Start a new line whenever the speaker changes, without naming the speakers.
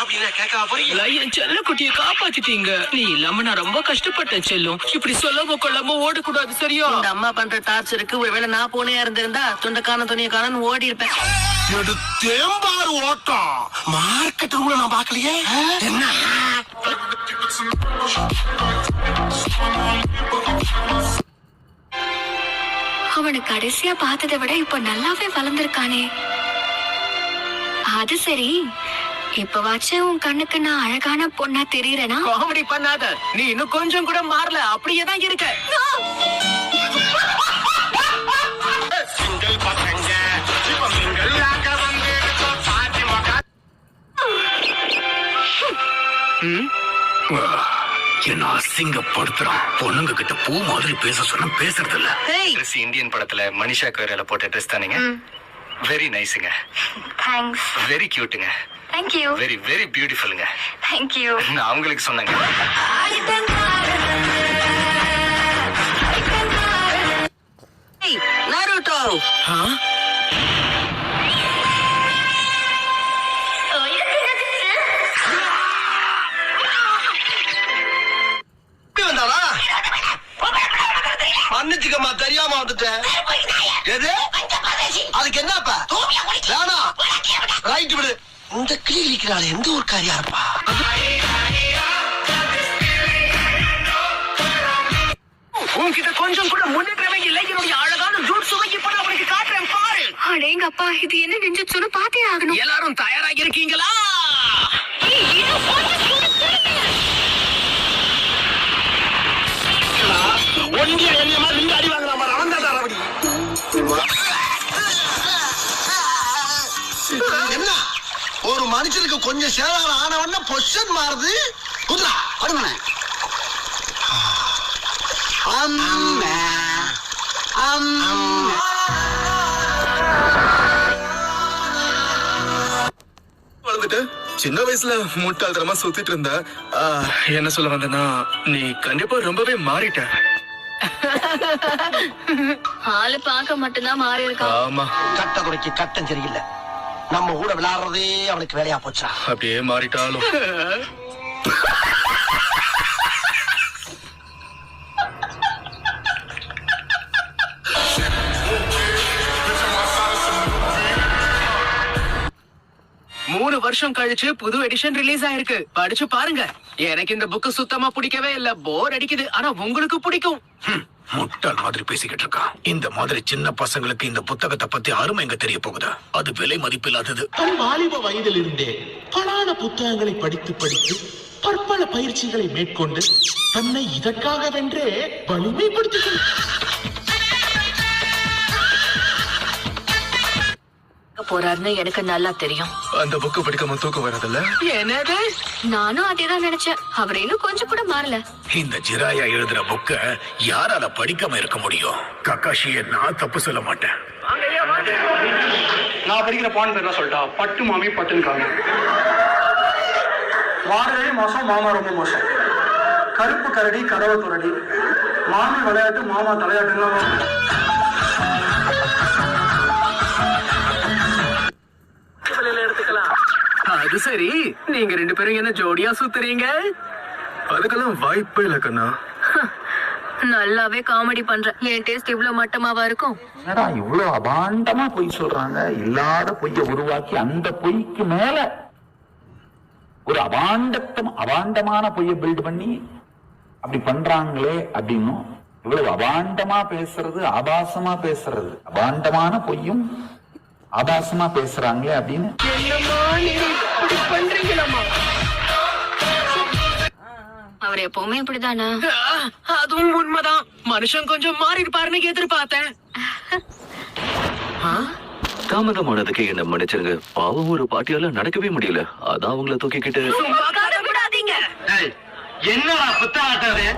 அப்படின்னா கேட்க போறீங்க.
என் செல்ல குட்டியை காப்பாத்திட்டீங்க. நீ இல்லாம நான் ரொம்ப கஷ்டப்பட்டேன் செல்லும். இப்படி சொல்லாம கொள்ளாம ஓடக்கூடாது சரியா?
இந்த அம்மா பண்ற டார்ச்சருக்கு ஒருவேளை நான் போனே இருந்திருந்தா துண்டக்கான துணியை காணன்னு ஓடி இருப்பேன்.
தேம்பாறு ஓட்டம் மார்க்கெட் கூட நான் பாக்கலையே. என்ன
அவனை கடைசியா பார்த்ததை விட இப்ப நல்லாவே வளர்ந்திருக்கானே. அது சரி, இப்பவாச்சும் உன் கண்ணுக்கு நான் அழகான பொண்ணா தெரியறேனா?
காமெடி பண்ணாத, நீ இன்னும் கொஞ்சம் கூட மாறல, அப்படியே தான் இருக்க.
சிங்கிள் பசங்க இப்ப மிங்கிள் ஆக வந்து பாட்டி மகா
என்ன அசிங்கப்படுத்துறான். பொண்ணுங்க கிட்ட பூ மாதிரி பேச சொன்னா பேசுறது இல்ல.
ட்ரெஸ் இந்தியன் படத்துல மனிஷா கோயரால போட்ட ட்ரெஸ் தானுங்க. வெரி நைஸ்ங்க.
தேங்க்ஸ்.
வெரி கியூட்டுங்க.
Thank you.
வெரி வெரி பியூட்டிஃபுல்ங்க.
Thank you.
நான் அவங்களுக்கு சொன்னேங்க.
நாருட்டோ
வந்தாளா? மன்னிச்சுக்கம்மா, தெரியாம வந்துட்டேன். எது அதுக்கு என்னப்பா? வேணாம், ரைட் விடு. இந்த கிளி இருக்கிறாள் எந்த ஒரு காரியா இருப்பா?
உன்கிட்ட கொஞ்சம் கூட முன்னேற்றமே இல்லை. என்னுடைய அழகான ஜூட் சுவை இப்ப நான் உனக்கு காட்டுறேன் பாரு.
அடேங்கப்பா, இது என்ன நெஞ்சுச்சுன்னு பார்த்தே ஆகணும்.
எல்லாரும் தயாராக இருக்கீங்களா?
ஒன்றிய எண்ணெய் மாதிரி நீங்க அடி வாங்கலாம். என்ன ஒரு மனுஷனுக்கு கொஞ்சம் சேதாரம் ஆனவன பொசிஷன் மாறுது. குதிரா அடுமன
வளர்ந்துட்டு சின்ன வயசுல முட்டாள்தனமா சுத்திட்டு இருந்த. என்ன சொல்ல வந்தேன்னா, நீ கண்டிப்பா ரொம்பவே மாறிட்ட.
ஆளு பார்க்க மட்டும்தான் மாறி இருக்கா.
ஆமா,
கட்ட குறைக்கு கட்டம் சரியில்லை. நம்ம கூட விளையாடுறதே அவனுக்கு வேலையா போச்சா?
அப்படியே மாறிட்டாலும்
மூணு வருஷம் கழிச்சு புது எடிஷன் ரிலீஸ் ஆயிருக்கு. படிச்சு பாருங்க. எனக்கு இந்த புக் சுத்தமா பிடிக்கவே இல்ல, போர் அடிக்குது. ஆனா உங்களுக்கு பிடிக்கும்.
முட்டாள் மாதிரி பேசிக்கிட்டு இருக்கான். இந்த மாதிரி சின்ன பசங்களுக்கு இந்த புத்தகத்தை பத்தி அருமை எங்க தெரிய போகுதா? அது விலை மதிப்பில்லாதது.
தன் வாலிப வயதிலிருந்தே பலான புத்தகங்களை படித்து படித்து பற்பல பயிற்சிகளை மேற்கொண்டு தன்னை இதற்காகவென்றே வலிமைப்படுத்திக்
போறாருன்னு எனக்கு நல்லா தெரியும்.
அந்த புக்கு படிக்காம தூக்கம் வரதில்ல.
என்னது?
நானும் அதேதான் நினைச்சேன். அவர் இன்னும் கொஞ்சம் கூட மாறல.
இந்த ஜிராயா எழுதுற புக்க யாரால படிக்காம இருக்க முடியும்? கக்காஷியை நான் தப்பு சொல்ல மாட்டேன்.
நான் படிக்கிற பான் பேர்லாம் சொல்லிட்டா, பட்டு மாமி பட்டுன்னு காமி. மாடுகளே மோசம், மாமா ரொம்ப மோசம். கருப்பு கரடி கதவை துரடி, மாமி விளையாட்டு மாமா தலையாட்டுன்னு.
அது சரி, நீங்க ரெண்டு பேரும் என்ன ஜோடியா சுத்துறீங்க?
அதுக்கெல்லாம் வாய்ப்பே இல்ல கண்ணா.
நல்லாவே காமெடி பண்ற. என் டேஸ்ட் இவ்வளவு மட்டமாவா இருக்கும்?
என்னடா இவ்வளவு அபாண்டமா பொய் சொல்றாங்க. இல்லாத பொய்ய உருவாக்கி அந்த பொய்க்கு மேல ஒரு அபாண்டமான பொய்ய பில்ட் பண்ணி அப்படி பண்றாங்களே அப்படின்னும், இவ்வளவு அபாண்டமா பேசுறது, ஆபாசமா பேசுறது, அபாண்டமான பொய்யும் ஆபாசமா பேசுறாங்களே அப்படின்னு.
என்னம்மா நீங்க இப்படி பண்றீங்களம்மா?
அவர் எப்பவுமே இப்படிதானா?
அதுவும் உண்மைதான். மனுஷன் கொஞ்சம் மாறி இருப்பாருன்னு எதிர்பார்த்தேன்.
தாமதமானதுக்கு என்ன மன்னிச்சிருங்க. பாவம் ஒரு பாட்டியால நடக்கவே முடியல. அதான் அவங்கள தூக்கிக்கிட்டு.
என்னடா புத்தாட்டாரு?